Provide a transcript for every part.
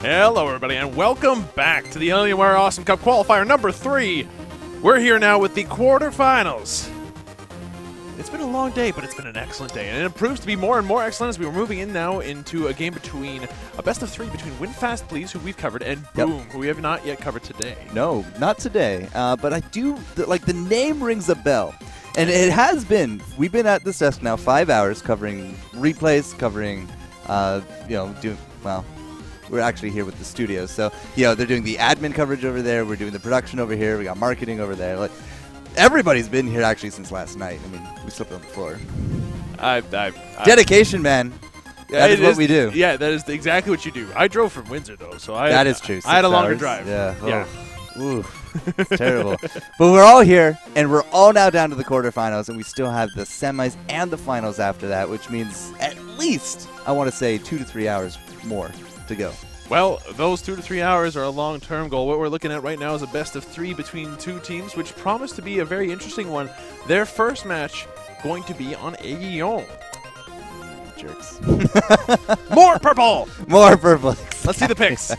Hello, everybody, and welcome back to the Alienware Awesome Cup Qualifier number 3. We're here now with the quarterfinals. It's been a long day, but it's been an excellent day, and it proves to be more and more excellent as we were moving in now into a game between a best-of-3 between Win Fast Please, who we've covered, and Boom, who we have not yet covered today. No, not today, but I do, the name rings a bell. And it has been, we've been at this desk now 5 hours covering replays, covering, we're actually here with the studios. So, they're doing the admin coverage over there. We're doing the production over here. We got marketing over there. Like, everybody's been here actually since last night. I mean, we slept on the floor. Dedication, man. That is what we do. Yeah, that is exactly what you do. I drove from Windsor, though, so that is true. I had a longer drive. Yeah. Yeah. Ooh, it's terrible. But we're all here, and we're all now down to the quarterfinals, and we still have the semis and the finals after that, which means at least, I want to say, 2 to 3 hours more to go. Well, those 2 to 3 hours are a long-term goal. What we're looking at right now is a best-of-3 between two teams, which promise to be a very interesting one. Their first match going to be on Aiguillon. Jerks. More purple! More purple. Let's see the picks.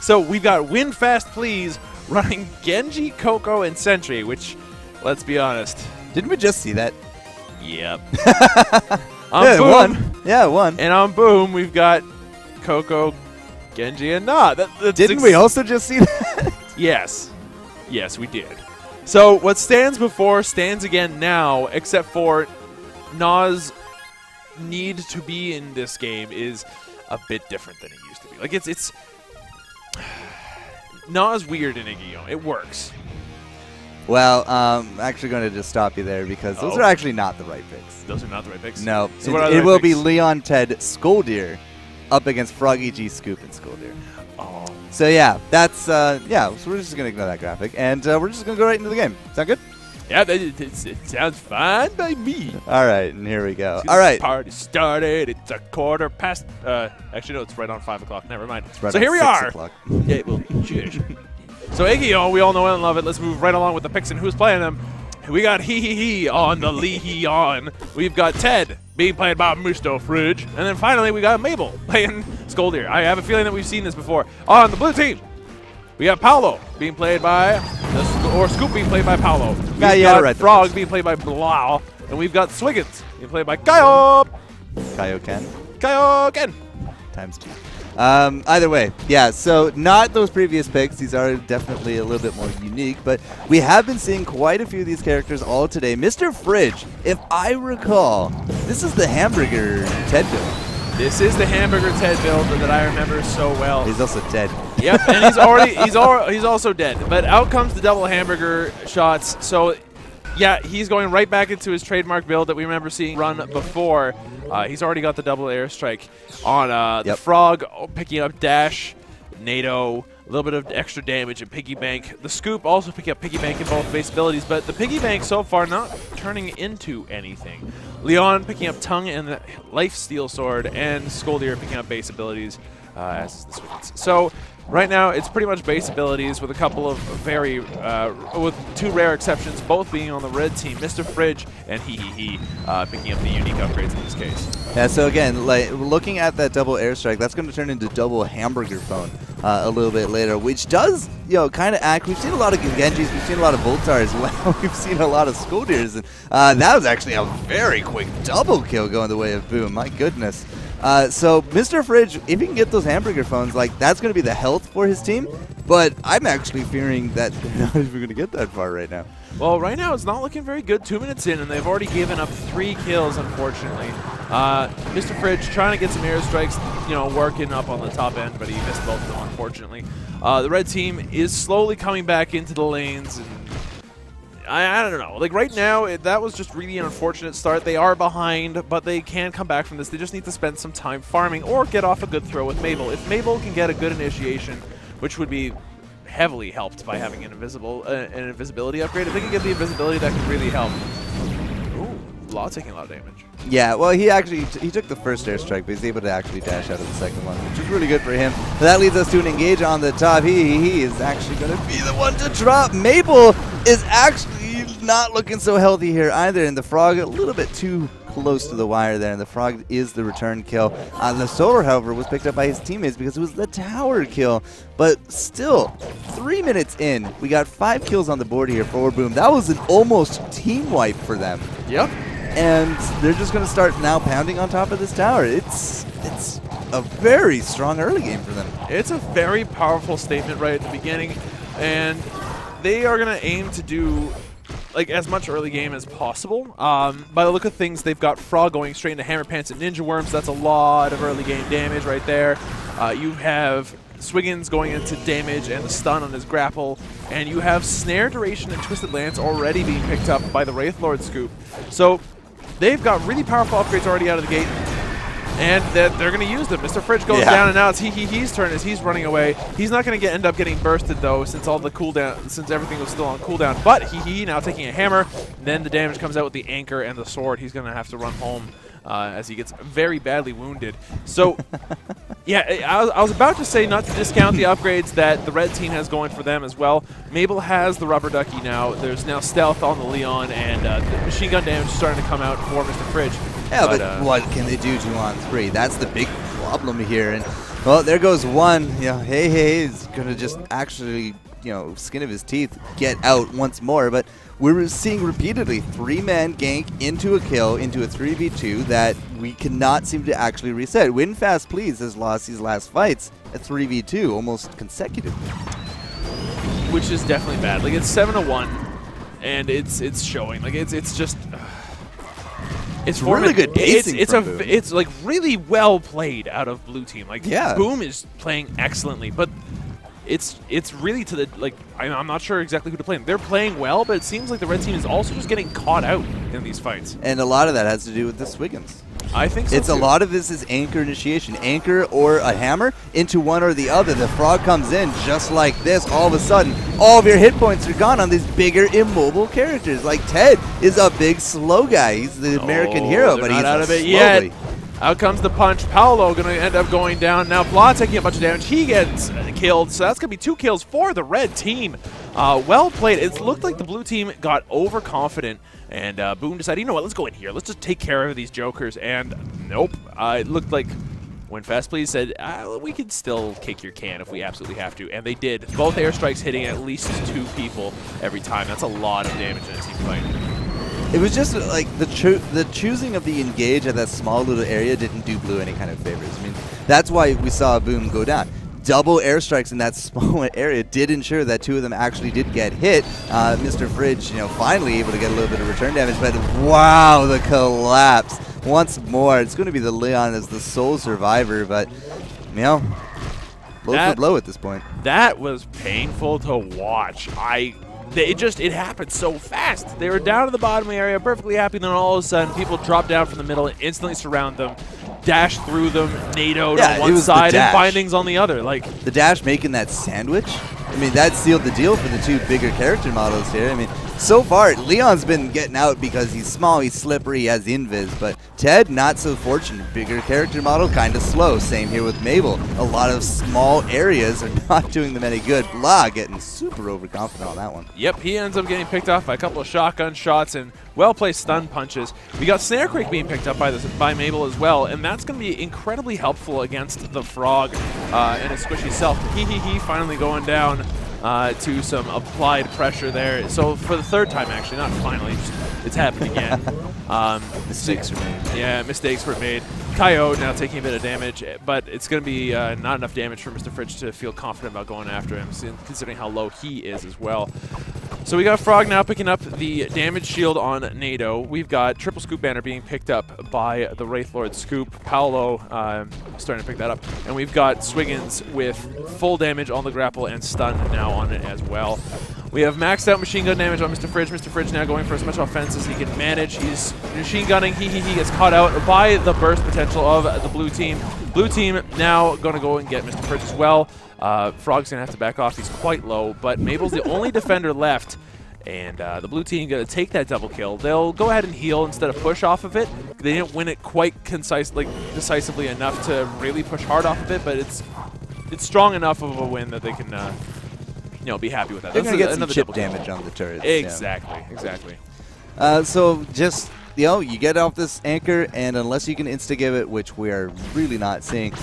So we've got Win Fast Please running Genji, Coco, and Sentry, which, let's be honest. Didn't we just see that? Yep. One. Yeah, one. And on Boom, we've got Coco, Genji, and Na. Didn't we also just see that? Yes. Yes, we did. So what stands before stands again now, except for Na's need to be in this game is a bit different than it used to be. Like, it's Na's weird in Aiguillon. It works. Well, I'm actually going to just stop you there because those are actually not the right picks. Those are not the right picks? No. So what are the it right will picks? be Leon, Ted, Skoldir up against Froggy G, Scoop, and Skoldir. Oh. So, yeah, that's, so we're just going to ignore that graphic, and we're just going to go right into the game. Sound good? Yeah, it sounds fine by me. All right, and here we go. All right. Party started. It's a quarter past. Actually, no, it's right on 5 o'clock. Never mind. It's right so on here we 6 are. o'clock. Yeah, well, cheers. So Aiguillon, we all know and love it. Let's move right along with the picks and who's playing them. We got Hee on the Lee-Hee-On. We've got Ted being played by Mr. Fridge. And then finally, we got Mabel playing Skoldir. I have a feeling that we've seen this before. On the blue team, we got Paolo being played by, Scoop being played by Paolo. We've got Frog being played by Blau. And we've got Swiggins being played by Kaio. Kaio-Ken. Times 2. Either way, yeah, so not those previous picks. These are definitely a little bit more unique, but we have been seeing quite a few of these characters all today. Mr. Fridge, if I recall, this is the Hamburger Ted build. This is the Hamburger Ted build that I remember so well. He's also dead. Yep, and he's also dead. But out comes the double hamburger shots. So, yeah, he's going right back into his trademark build that we remember seeing run before. He's already got the double airstrike on the Frog, picking up dash, NATO, a little bit of extra damage and piggy bank. The Scoop also picking up piggy bank in both base abilities, but the piggy bank so far not turning into anything. Leon picking up tongue and the life steal sword, and Skoldir picking up base abilities as is the Swiggins. So right now it's pretty much base abilities with a couple of with 2 rare exceptions, both being on the red team. Mr. Fridge and Hee picking up the unique upgrades in this case. Yeah, so again, like looking at that double airstrike, that's going to turn into double hamburger phone a little bit later, which does, kind of act. We've seen a lot of Genjis, we've seen a lot of Voltars, well, we've seen a lot of Skoldirs, and that was actually a very quick double kill going the way of Boom. My goodness. So Mr. Fridge, if he can get those hamburger phones, like that's going to be the health for his team. But I'm actually fearing that they're not even going to get that far right now. Well, right now it's not looking very good. 2 minutes in, and they've already given up 3 kills, unfortunately. Mr. Fridge trying to get some airstrikes, working up on the top end, but he missed both of them, unfortunately. The red team is slowly coming back into the lanes, and I don't know. Like, right now, that was just really an unfortunate start. They are behind, but they can come back from this. They just need to spend some time farming or get off a good throw with Mabel. If Mabel can get a good initiation, which would be heavily helped by having an invisibility upgrade, if they can get the invisibility, that could really help. Ooh, Law taking a lot of damage. Yeah, well, he took the first airstrike, but he's able to actually dash out of the second one, which is really good for him. But that leads us to an engage on the top. He is actually going to be the one to drop. Mabel is actually not looking so healthy here either, and the Frog a little bit too close to the wire there, and the Frog is the return kill. The Solar, however, was picked up by his teammates because it was the tower kill. But still, 3 minutes in, we got 5 kills on the board here for Boom. That was an almost team wipe for them. Yep. And they're just going to start now pounding on top of this tower. It's a very strong early game for them. It's a very powerful statement right at the beginning, and they are going to aim to do like as much early game as possible. By the look of things, they've got Frog going straight into Hammer Pants and Ninja Worms. That's a lot of early game damage right there. You have Swiggins going into damage and the stun on his grapple, and you have Snare Duration and Twisted Lance already being picked up by the Wraith Lord Scoop. So they've got really powerful upgrades already out of the gate, and they're going to use them. Mr. Fridge goes down, and now it's He's turn as he's running away. He's not going to end up getting bursted though, since all the cooldown, since everything was still on cooldown. But He now taking a hammer. Then the damage comes out with the anchor and the sword. He's going to have to run home as he gets very badly wounded. So, yeah, I was about to say not to discount the upgrades that the red team has going for them as well. Mabel has the rubber ducky now. There's now stealth on the Leon, and the machine gun damage is starting to come out for Mr. Fridge. Yeah, but what can they do 2-on-3? That's the big problem here. And well, there goes one. You know, Hey is gonna just actually, you know, skin of his teeth get out once more. But we're seeing repeatedly 3-man gank into a kill, into a 3v2 that we cannot seem to actually reset. Win Fast Please has lost his last fights at 3v2 almost consecutively, which is definitely bad. Like, it's 7-1, and it's showing. Like, it's just. It's really good pacing. It's like really well played out of blue team. Like, yeah. Boom is playing excellently, but it's really to the, like, I'm not sure exactly who to play. They're playing well, but it seems like the red team is also just getting caught out in these fights. And a lot of that has to do with the Swiggins. I think so. It's too. a lot of this is anchor initiation. Anchor or a hammer into one or the other. The Frog comes in just like this. All of a sudden, all of your hit points are gone on these bigger immobile characters. Like Ted is a big slow guy. He's the American hero, but he's not out of it slowly. yet. Out comes the punch. Paolo going to end up going down. Now Blah taking a bunch of damage. He gets killed, so that's going to be 2 kills for the red team. Well played. It looked like the blue team got overconfident, and Boom decided, you know what, let's go in here. Let's just take care of these jokers, and nope. It looked like when Fast Please said, we could still kick your can if we absolutely have to, and they did. Both airstrikes hitting at least 2 people every time. That's a lot of damage in a team fight. It was just like the choosing of the engage at that small little area didn't do blue any kind of favors. I mean, that's why we saw Boom go down. Double airstrikes in that small area did ensure that 2 of them actually did get hit. Mr. Fridge, you know, finally able to get a little bit of return damage, but wow, the collapse once more. It's going to be the Leon as the sole survivor, but you know, blow for blow at this point. That was painful to watch. It happened so fast. They were down to the bottom area, perfectly happy, then all of a sudden people drop down from the middle and instantly surround them, dash through them, NATO'd on one side and Bindings on the other. Like, the dash making that sandwich, I mean, that sealed the deal for the 2 bigger character models here. I mean, so far, Leon's been getting out because he's small, he's slippery, he has invis, but Ted, not so fortunate. Bigger character model, kind of slow. Same here with Mabel. A lot of small areas are not doing them any good. Blah getting super overconfident on that one. Yep, he ends up getting picked off by a couple of shotgun shots and well-placed stun punches. We got Snare Quake being picked up by Mabel as well, and that's going to be incredibly helpful against the Frog and his squishy self. He finally going down to some applied pressure there. So for the 3rd time, actually, not finally, it's happened again. Mistakes were made. Yeah, mistakes were made. Coyote now taking a bit of damage, but it's going to be not enough damage for Mr. Fridge to feel confident about going after him, considering how low he is as well. So we got Frog now picking up the damage shield on NATO. We've got Triple Scoop Banner being picked up by the Wraith Lord Scoop. Paolo starting to pick that up. And we've got Swiggins with full damage on the grapple and stun now on it as well. We have maxed out machine gun damage on Mr. Fridge. Mr. Fridge now going for as much offense as he can manage. He's machine gunning. He gets caught out by the burst potential of the blue team. Blue team now going to go and get Mr. Fridge as well. Frog's going to have to back off. He's quite low, but Mabel's the only defender left. And the blue team going to take that double kill. They'll go ahead and heal instead of push off of it. They didn't win it quite decisively enough to really push hard off of it, but it's strong enough of a win that they can be happy with that. They're going to get some chip damage on the turrets. Exactly, exactly. So just you know, you get off this anchor, and unless you can insta-give it, which we are really not seeing,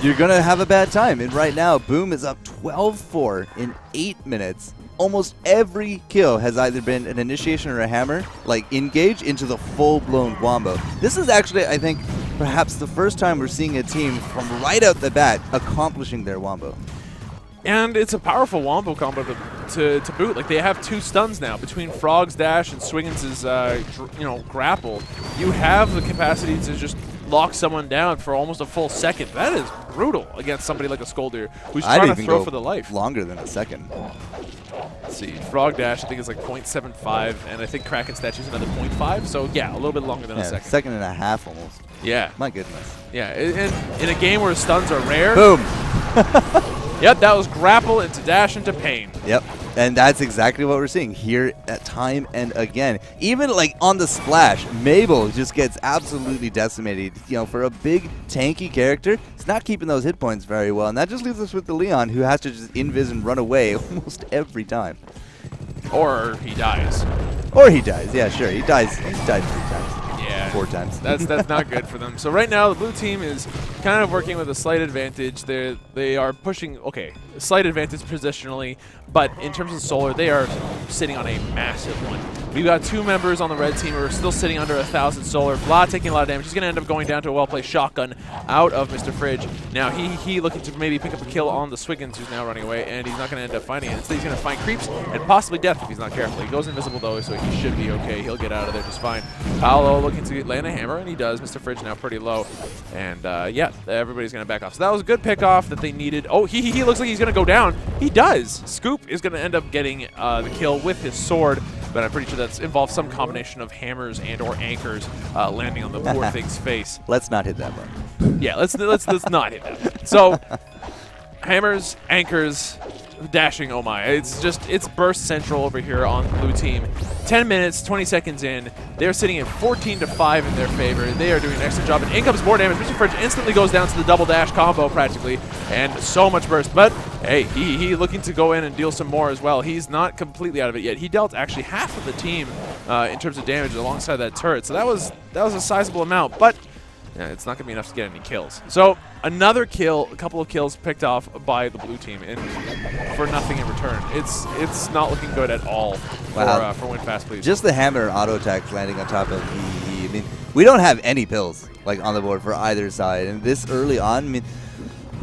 you're going to have a bad time. And right now, Boom is up 12-4 in 8 minutes. Almost every kill has either been an initiation or a hammer, like engage into the full-blown wombo. This is actually, I think, perhaps the first time we're seeing a team from right out the bat accomplishing their wombo. And it's a powerful wombo combo to boot. Like, they have 2 stuns now between Frog's dash and Swiggins's grapple. You have the capacity to just lock someone down for almost a full second. That is brutal against somebody like a Skoldir who's trying to throw for the life. Longer than a second. Let's see, Frog dash I think is like 0.75, and I think Kraken statue is another 0.5. So yeah, a little bit longer than a second. Second and a half almost. Yeah. My goodness. Yeah, and in a game where stuns are rare. Boom. Yep, that was grapple into dash into pain. Yep, and that's exactly what we're seeing here at time and again. Even like on the splash, Mabel just gets absolutely decimated. You know, for a big tanky character, it's not keeping those hit points very well, and that just leaves us with the Leon, who has to just invis and run away almost every time. Or he dies. Or he dies. Yeah, sure. He dies. He's died 3 times. Yeah. 4 times. That's not good for them. So right now the blue team is kind of working with a slight advantage. They are pushing, okay, a slight advantage positionally, but in terms of solar, they are sitting on a massive one. We've got 2 members on the red team who are still sitting under 1,000 solar. Vlad taking a lot of damage. He's going to end up going down to a well-placed shotgun out of Mr. Fridge. Now he looking to maybe pick up a kill on the Swiggins, who's now running away, and he's not going to end up finding it. Instead, he's going to find creeps and possibly death if he's not careful. He goes invisible though, so he should be okay. He'll get out of there just fine. Paolo looking to land a hammer, and he does. Mr. Fridge now pretty low, and yeah, everybody's going to back off. So that was a good pick off that they needed. Oh, he looks like he's going to go down. He does. Scoop is going to end up getting the kill with his sword, but I'm pretty sure that's involves some combination of hammers and or anchors landing on the poor thing's face. Let's not hit that one. Yeah, let's not hit that. So hammers, anchors, dashing, oh my. It's burst central over here on the blue team. 10 minutes, 20 seconds in. They're sitting at 14-5 in their favor. They are doing an excellent job. And in comes more damage. Mr. Fridge instantly goes down to the double dash combo practically. And so much burst. But hey, he looking to go in and deal some more as well. He's not completely out of it yet. He dealt actually half of the team in terms of damage alongside that turret. So that was a sizable amount. But yeah, it's not going to be enough to get any kills. So another kill, a couple of kills picked off by the blue team, and for nothing in return. It's not looking good at all for Win Fast Please. Just the hammer auto attacks landing on top of I mean, we don't have any pills like on the board for either side, and this early on, I mean,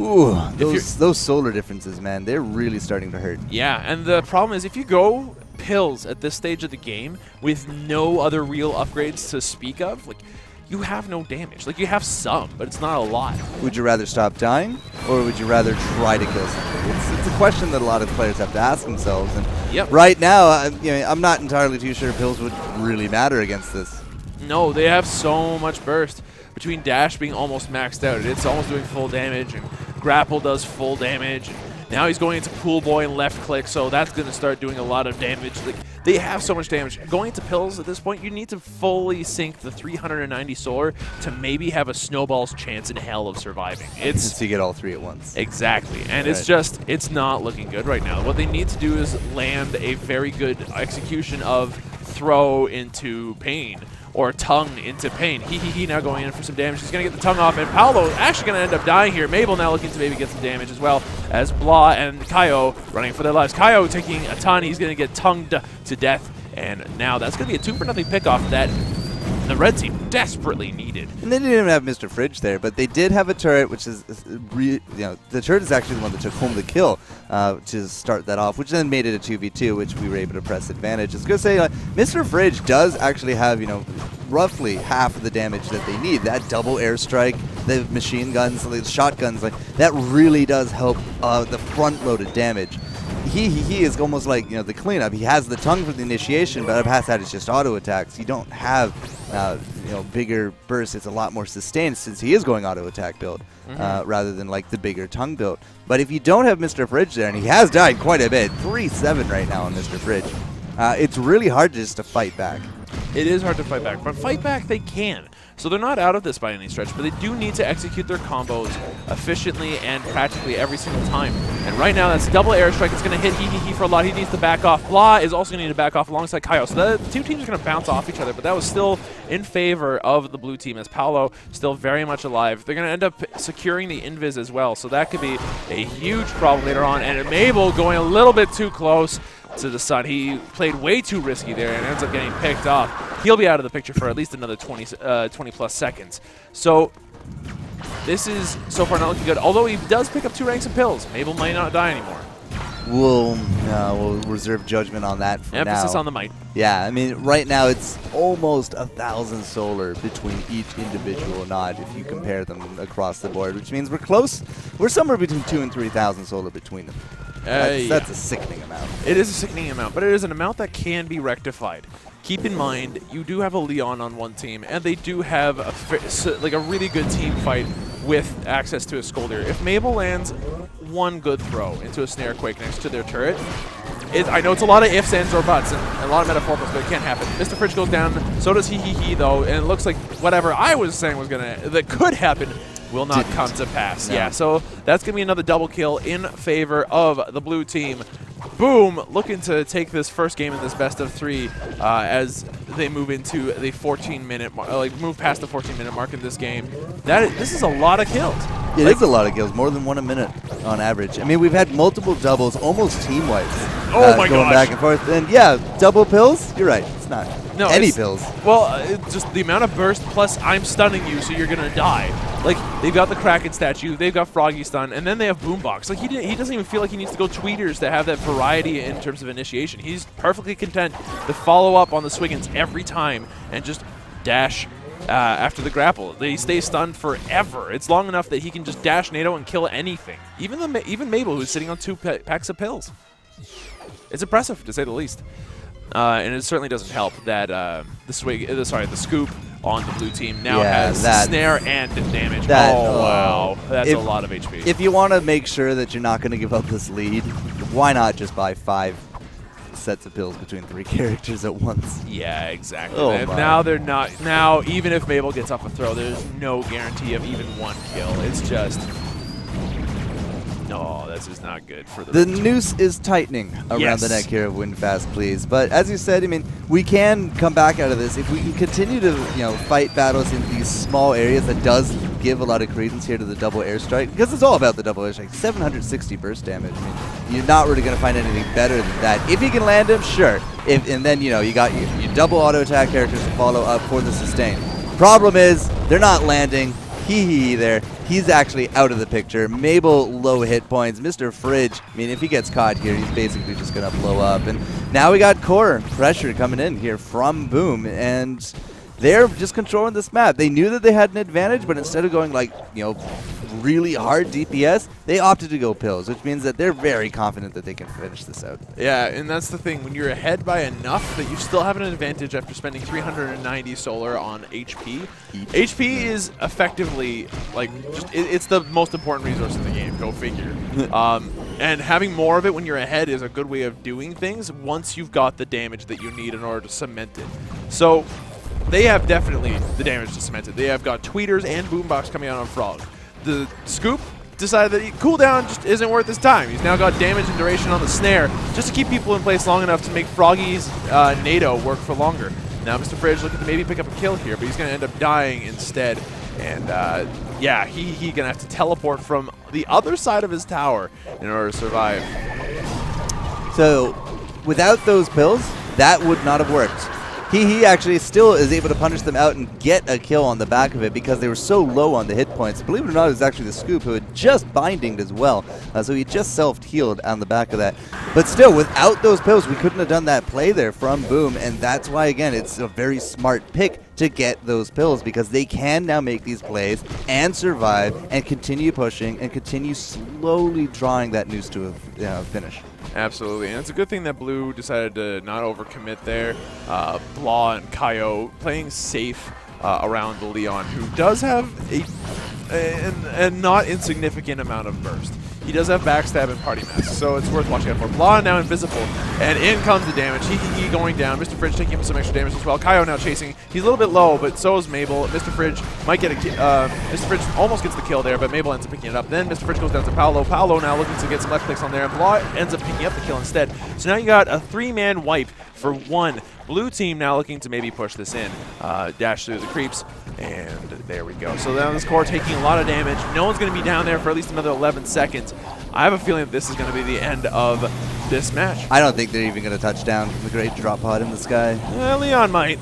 ooh, those solar differences, man, they're really starting to hurt. Yeah, and the problem is if you go pills at this stage of the game with no other real upgrades to speak of, like, you have no damage. Like, you have some, but it's not a lot. Would you rather stop dying, or would you rather try to kill something? It's a question that a lot of players have to ask themselves. And right now, I'm not entirely too sure pills would really matter against this. No, they have so much burst. Between dash being almost maxed out, it's almost doing full damage, and grapple does full damage. And now he's going into pool boy and left click, so that's going to start doing a lot of damage. Like, they have so much damage. Going into pills at this point, you need to fully sink the 390 solar to maybe have a snowball's chance in hell of surviving. It's to get all 3 at once. Exactly, and it's not looking good right now. What they need to do is land a very good execution of throw into pain, or tongue into pain. He now going in for some damage. He's going to get the tongue off, and Paolo actually going to end up dying here. Mabel now looking to maybe get some damage as well, as Blah and Kaio running for their lives. Kaio taking a ton. He's going to get tongued to death, and now that's going to be a 2-for-0 pickoff that the red team desperately needed. And they didn't even have Mr. Fridge there, but they did have a turret, which is, the turret is actually the one that took home the kill to start that off, which then made it a 2v2, which we were able to press advantage. I was going to say, Mr. Fridge does actually have, roughly half of the damage that they need. That double airstrike, the machine guns, the shotguns, that really does help the front-loaded damage. He is almost like, the cleanup. He has the tongue for the initiation, but past that it's just auto attacks. You don't have, bigger bursts. It's a lot more sustained since he is going auto attack build rather than like the bigger tongue build. But if you don't have Mr. Fridge there, and he has died quite a bit, 3-7 right now on Mr. Fridge, it's really hard just to fight back. It is hard to fight back, but fight back they can. So they're not out of this by any stretch, but they do need to execute their combos efficiently and practically every single time. And right now, that's double airstrike. It's going to hit He for a lot. He needs to back off. Blah is also going to need to back off alongside Kaio. So the two teams are going to bounce off each other, but that was still in favor of the blue team as Paolo still very much alive. They're going to end up securing the invis as well, so that could be a huge problem later on. And Mabel going a little bit too close to the sun. He played way too risky there and ends up getting picked off. He'll be out of the picture for at least another 20 plus seconds. So this is so far not looking good, although he does pick up 2 ranks of pills. Mabel might not die anymore. We'll reserve judgment on that for now. Emphasis on the might. Yeah, I mean, right now it's almost 1,000 solar between each individual nod if you compare them across the board, which means we're close. We're somewhere between 2,000 and 3,000 solar between them. That's a sickening amount. It is a sickening amount, but it is an amount that can be rectified. Keep in mind, you do have a Leon on one team, and they do have a really good team fight with access to a Scoldier. If Mabel lands one good throw into a Snare Quake next to their turret, I know it's a lot of ifs, ands, or buts, and a lot of metaphoricals, but it can't happen. Mr. Fridge goes down, so does he though, and it looks like whatever I was saying that could happen will not come to pass. No. Yeah, so that's going to be another double kill in favor of the blue team. Boom, looking to take this first game in this best of 3 as they move into the 14-minute, move past the 14-minute mark in this game. This is a lot of kills. It is a lot of kills, more than 1 a minute on average. I mean, we've had multiple doubles, almost team wipes. Oh my going back and forth. And yeah, double pills, you're right. It's not any pills. Well, it's just the amount of burst plus I'm stunning you, so you're going to die. Like, they've got the Kraken statue, they've got Froggy stun, and then they have Boombox. Like, he doesn't even feel like he needs to go tweeters to have that variety in terms of initiation. He's perfectly content to follow up on the Swiggins every time and just dash after the grapple. They stay stunned forever. It's long enough that he can just dash NATO and kill anything. Even Mabel, who's sitting on 2 packs of pills. It's impressive, to say the least. And it certainly doesn't help that the scoop on the blue team now has snare and damage. Wow. That's a lot of HP. If you want to make sure that you're not going to give up this lead, why not just buy 5 sets of pills between 3 characters at once? Yeah, exactly. Oh and now they're not. Now, even if Mabel gets off a throw, there's no guarantee of even 1 kill. It's just... No, this is not good for the noose is tightening around the neck here of Win Fast, please. But as you said, I mean, we can come back out of this if we can continue to, fight battles in these small areas. That does give a lot of credence here to the double airstrike, because it's all about the double airstrike. 760 burst damage. I mean, you're not really going to find anything better than that. If you can land him, sure. And then you got your double auto attack characters to follow up for the sustain. Problem is, they're not landing. There. He's actually out of the picture. Mabel, low hit points. Mr. Fridge, I mean, if he gets caught here, he's basically just going to blow up. And now we got core pressure coming in here from Boom, and they're just controlling this map. They knew that they had an advantage, but instead of going really hard DPS, they opted to go pills, which means that they're very confident that they can finish this out. Yeah, and that's the thing. When you're ahead by enough that you still have an advantage after spending 390 solar on HP, HP is effectively, it's the most important resource in the game. Go figure. And having more of it when you're ahead is a good way of doing things once you've got the damage that you need in order to cement it. So they have definitely the damage to cement it. They have got tweeters and Boombox coming out on Frog. The Scoop decided that cooldown just isn't worth his time. He's now got damage and duration on the Snare just to keep people in place long enough to make Froggy's NATO work for longer. Now Mr. Fridge looking to maybe pick up a kill here, but he's going to end up dying instead. And yeah, he's going to have to teleport from the other side of his tower in order to survive. So without those pills, that would not have worked. He actually still is able to punish them out and get a kill on the back of it because they were so low on the hit points. Believe it or not, it was actually the Scoop who had just bindinged as well. So he just self-healed on the back of that. But still, without those pills, we couldn't have done that play there from Boom. And that's why, again, it's a very smart pick to get those pills, because they can now make these plays and survive and continue pushing and continue slowly drawing that noose to a finish. Absolutely, and it's a good thing that Blue decided to not overcommit there. Blah and Kaio playing safe around the Leon, who does have a not insignificant amount of burst. he does have backstab and party mask, so it's worth watching out for. Blah now invisible, and in comes the damage. He going down. Mr. Fridge taking him some extra damage as well. Kaio now chasing. He's a little bit low, but so is Mabel. Mr. Fridge might get a Mr. Fridge almost gets the kill there, but Mabel ends up picking it up. Then Mr. Fridge goes down to Paolo. Paolo now looking to get some left clicks on there, and Blah ends up picking up the kill instead. So now you got a 3-man wipe for 1. Blue team now looking to maybe push this in. Dash through the creeps, and there we go. So now this core taking a lot of damage. No one's going to be down there for at least another 11 seconds. I have a feeling that this is going to be the end of this match. I don't think they're even going to touch down the great drop pod in the sky. Leon might.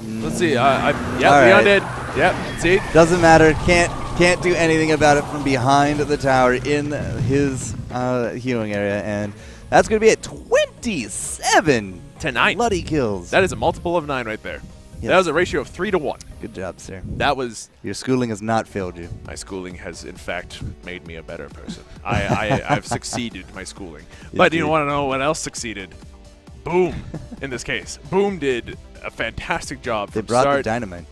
Let's see. Yeah, Leon did. Yep. See? Doesn't matter. Can't do anything about it from behind the tower in his healing area, and that's going to be at 27 to 9 bloody kills. That is a multiple of 9 right there. Yes. That was a ratio of 3 to 1. Good job, sir. That was... Your schooling has not failed you. My schooling has, in fact, made me a better person. I've succeeded my schooling. But you want to know what else succeeded? Boom, in this case. Boom did a fantastic job from start. They brought the dynamite.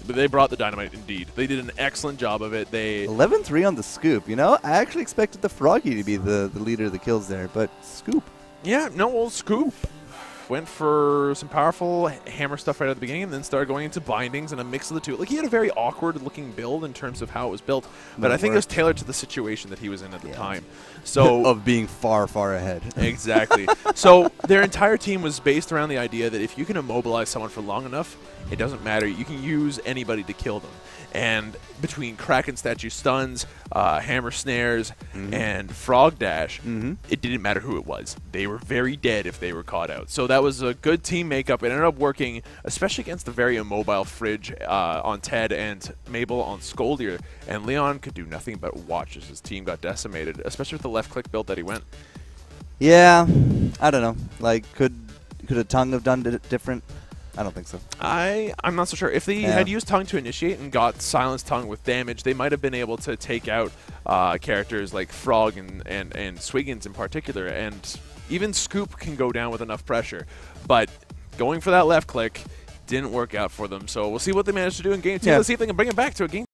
They brought the dynamite, indeed. They did an excellent job of it. They 11-3 on the scoop. You know, I actually expected the Froggy to be the leader of the kills there, but Scoop. Yeah, no, old Scoop went for some powerful hammer stuff right at the beginning and then started going into bindings and a mix of the two. Like, he had a very awkward-looking build in terms of how it was built, but I think it was tailored to the situation that he was in at the time. So of being far, far ahead. Exactly. So their entire team was based around the idea that if you can immobilize someone for long enough, it doesn't matter. You can use anybody to kill them. And between Kraken statue stuns, hammer snares, and frog dash, it didn't matter who it was. They were very dead if they were caught out. So that was a good team makeup. It ended up working, especially against the very immobile Fridge on Ted and Mabel on Skoldier. And Leon could do nothing but watch as his team got decimated, especially with the left-click build that he went. Yeah, I don't know. Like, could a Tongue have done it different? I don't think so. I'm not so sure. If they had used Tongue to initiate and got Silence Tongue with damage, they might have been able to take out characters like Frog and Swiggins in particular, and even Scoop can go down with enough pressure. But going for that left click didn't work out for them, so we'll see what they manage to do in Game 2. Let's see if they can bring it back to a Game